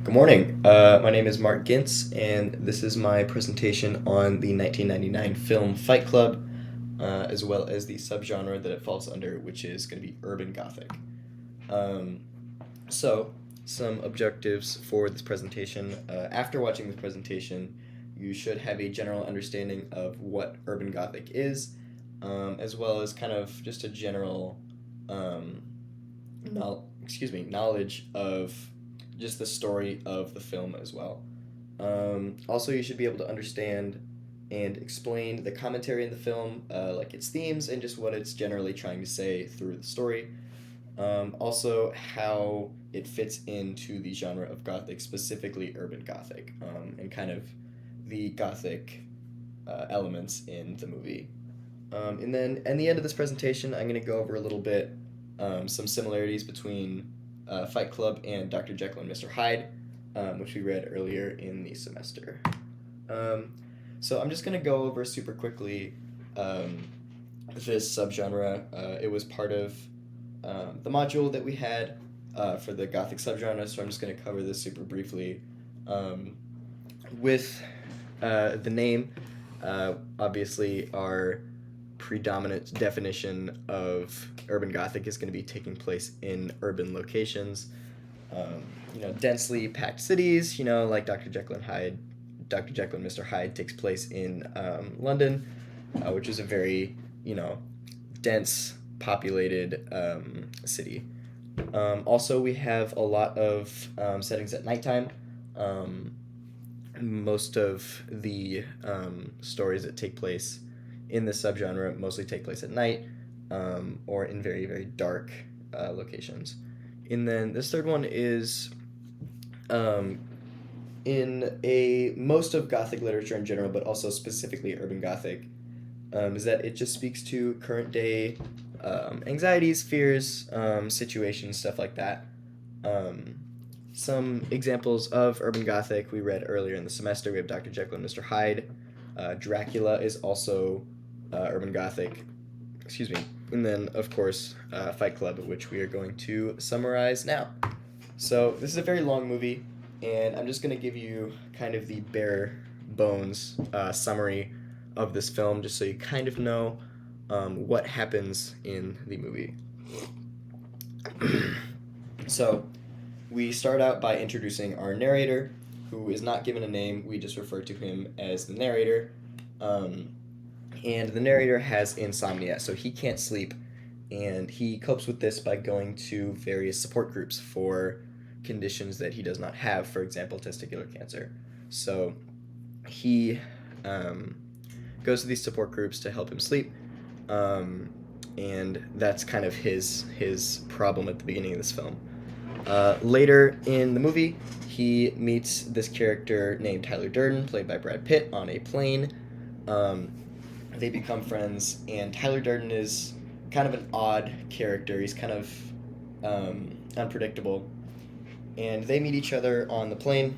Good morning. My name is Mark Gintz, and this is my presentation on the 1999 film Fight Club, as well as the subgenre that it falls under, which is going to be urban Gothic. Um, so, some objectives for this presentation. After watching this presentation, you should have a general understanding of what urban Gothic is, as well as kind of just a general um, knowledge of just the story of the film as well. Also, you should be able to understand and explain the commentary in the film, like its themes and just what it's generally trying to say through the story. Also, how it fits into the genre of Gothic, specifically urban Gothic, and kind of the Gothic elements in the movie. And then, at the end of this presentation, I'm going to go over a little bit some similarities between Fight Club and Dr. Jekyll and Mr. Hyde, which we read earlier in the semester. Um, so I'm just going to go over super quickly this subgenre. It was part of the module that we had for the Gothic subgenre, so I'm just going to cover this super briefly. With the name, obviously, our predominant definition of urban Gothic is going to be taking place in urban locations. Densely packed cities, like Dr. Jekyll and Hyde. Dr. Jekyll and Mr. Hyde takes place in London, which is a very, dense, populated city. Also, we have a lot of settings at nighttime. Most of the stories that take place in this subgenre mostly take place at night, or in very, very dark locations. And then this third one is in most of Gothic literature in general, but also specifically urban Gothic, is that it just speaks to current day anxieties, fears, situations, stuff like that. Some examples of urban Gothic we read earlier in the semester. We have Dr. Jekyll and Mr. Hyde. Dracula is also urban Gothic. Excuse me. And then, of course, Fight Club, which we are going to summarize now. So this is a very long movie, and I'm just going to give you kind of the bare bones summary of this film, just so you kind of know what happens in the movie. So we start out by introducing our narrator, who is not given a name. We just refer to him as the narrator. And the narrator has insomnia, so he can't sleep, and he copes with this by going to various support groups for conditions that he does not have, for example, testicular cancer. So he goes to these support groups to help him sleep, and that's kind of his problem at the beginning of this film. Later in the movie, he meets this character named Tyler Durden, played by Brad Pitt, on a plane. They become friends, and Tyler Durden is kind of an odd character. He's kind of unpredictable. And they meet each other on the plane.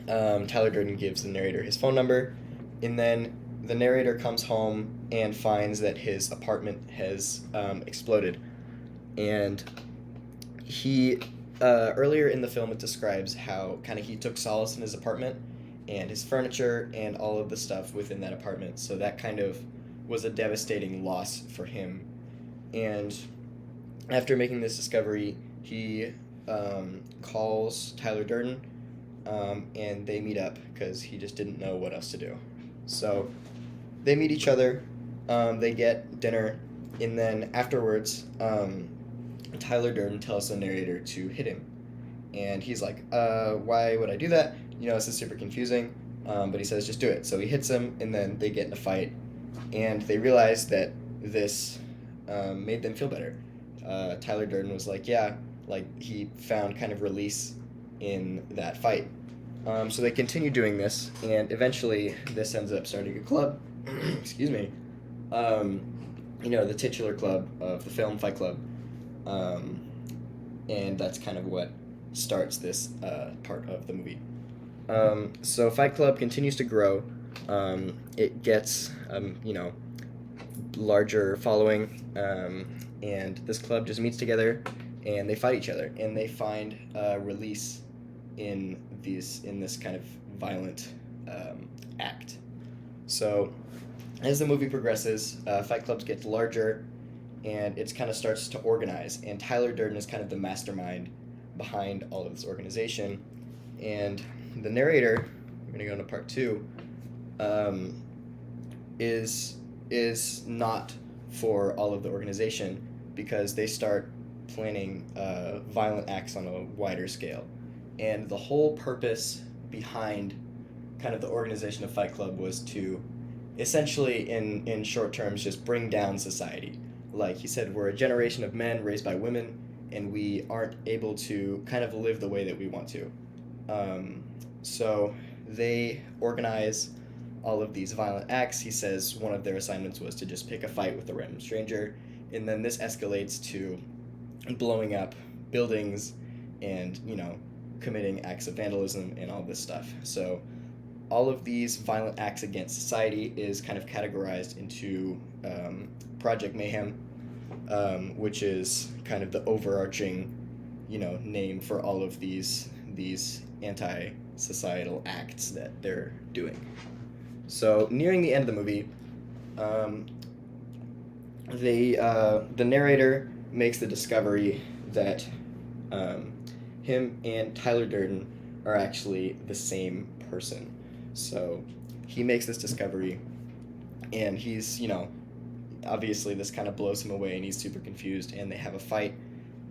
Tyler Durden gives the narrator his phone number, and then the narrator comes home and finds that his apartment has exploded. And he, earlier in the film, it describes how kind of he took solace in his apartment and his furniture and all of the stuff within that apartment. So that kind of was a devastating loss for him. And after making this discovery, he calls Tyler Durden, and they meet up because he just didn't know what else to do. So they meet each other, they get dinner, and then afterwards, Tyler Durden tells the narrator to hit him. And he's like, why would I do that? This is super confusing. But he says, just do it. So he hits him, and then they get in a fight. And they realize that this made them feel better. Tyler Durden was like, yeah, like he found kind of release in that fight. So they continue doing this, and eventually this ends up starting a club. Excuse me. The titular club of the film, Fight Club. And that's kind of what starts this part of the movie. So Fight Club continues to grow. It gets, larger following, and this club just meets together, and they fight each other, and they find release in this kind of violent act. So as the movie progresses, Fight Club gets larger, and it kind of starts to organize. And Tyler Durden is kind of the mastermind behind all of this organization. And the narrator, we're gonna go into part two, um, is not for all of the organization because they start planning violent acts on a wider scale. And the whole purpose behind kind of the organization of Fight Club was to essentially, in short terms, just bring down society. Like he said, we're a generation of men raised by women, and we aren't able to kind of live the way that we want to. So they organize all of these violent acts. He says one of their assignments was to just pick a fight with a random stranger, and then this escalates to blowing up buildings and, committing acts of vandalism and all this stuff. So all of these violent acts against society is kind of categorized into Project Mayhem, which is kind of the overarching, name for all of these anti-societal acts that they're doing. So nearing the end of the movie, the narrator makes the discovery that him and Tyler Durden are actually the same person. So he makes this discovery, and he's, obviously this kind of blows him away, and he's super confused, and they have a fight.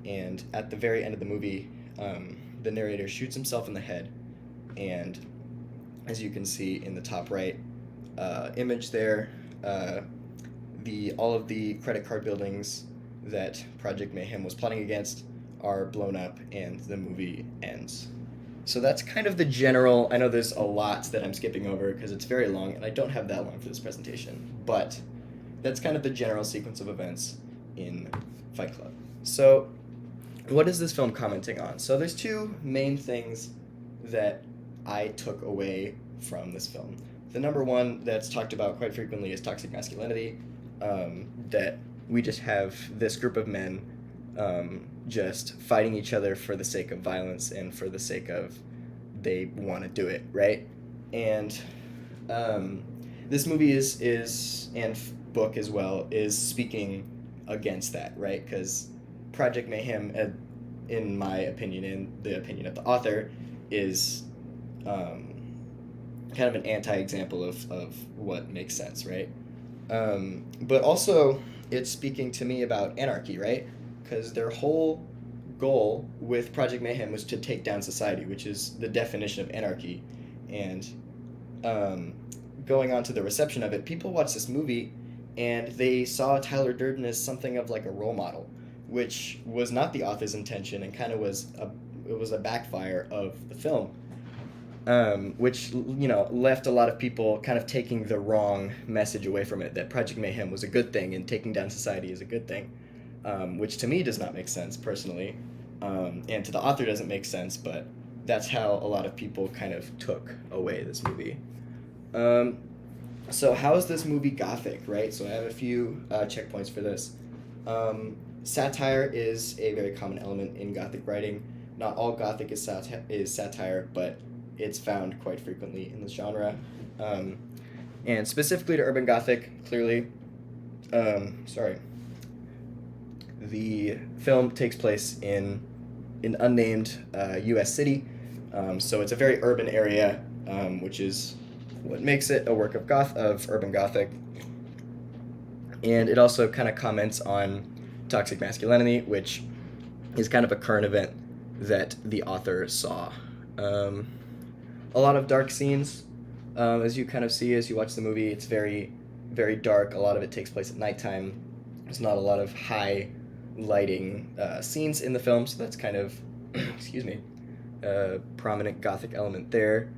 And at the very end of the movie, the narrator shoots himself in the head, and as you can see in the top right image there, all of the credit card buildings that Project Mayhem was plotting against are blown up, and the movie ends. So that's kind of the general. I know there's a lot that I'm skipping over because it's very long, and I don't have that long for this presentation, but that's kind of the general sequence of events in Fight Club. So what is this film commenting on? So there's two main things that I took away from this film. The number one that's talked about quite frequently is toxic masculinity, that we just have this group of men just fighting each other for the sake of violence and for the sake of they want to do it, right? And this movie is and book as well is speaking against that, right? Because Project Mayhem, in my opinion, and the opinion of the author, is kind of an anti-example of what makes sense, right? But also, it's speaking to me about anarchy, right? Because their whole goal with Project Mayhem was to take down society, which is the definition of anarchy. And going on to the reception of it, people watched this movie and they saw Tyler Durden as something of like a role model, which was not the author's intention, and kind of was a backfire of the film, which left a lot of people kind of taking the wrong message away from it, that Project Mayhem was a good thing and taking down society is a good thing, which to me does not make sense personally, and to the author doesn't make sense, but that's how a lot of people kind of took away this movie. So how is this movie Gothic, right? So I have a few checkpoints for this. Satire is a very common element in Gothic writing. Not all Gothic is satire, but it's found quite frequently in the genre. And specifically to urban Gothic, clearly, the film takes place in an unnamed U.S. city, so it's a very urban area, which is what makes it a work of urban Gothic. And it also kind of comments on toxic masculinity, which is kind of a current event that the author saw. A lot of dark scenes, as you kind of see as you watch the movie. It's very, very dark. A lot of it takes place at nighttime. There's not a lot of high lighting scenes in the film, so that's kind of, prominent Gothic element there.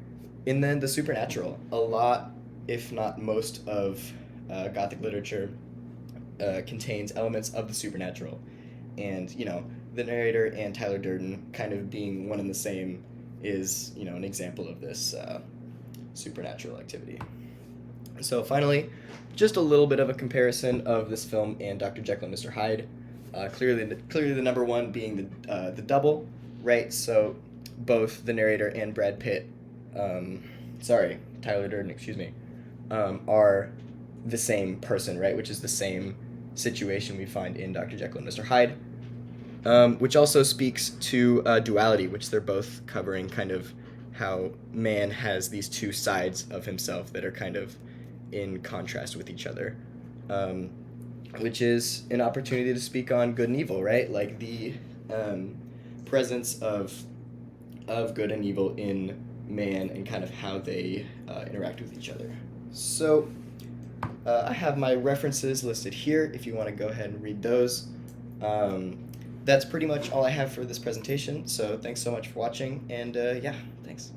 And then the supernatural. A lot, if not most, of Gothic literature contains elements of the supernatural. And, the narrator and Tyler Durden kind of being one and the same is, an example of this supernatural activity. So finally, just a little bit of a comparison of this film and Dr. Jekyll and Mr. Hyde. Clearly the number one being the double, right? So both the narrator and Brad Pitt, Tyler Durden, excuse me, are the same person, right? Which is the same situation we find in Dr. Jekyll and Mr. Hyde, which also speaks to duality, which they're both covering, kind of how man has these two sides of himself that are kind of in contrast with each other, which is an opportunity to speak on good and evil, right? Like the presence of good and evil in man and kind of how they interact with each other. So I have my references listed here if you want to go ahead and read those. That's pretty much all I have for this presentation, so thanks so much for watching, and yeah, thanks.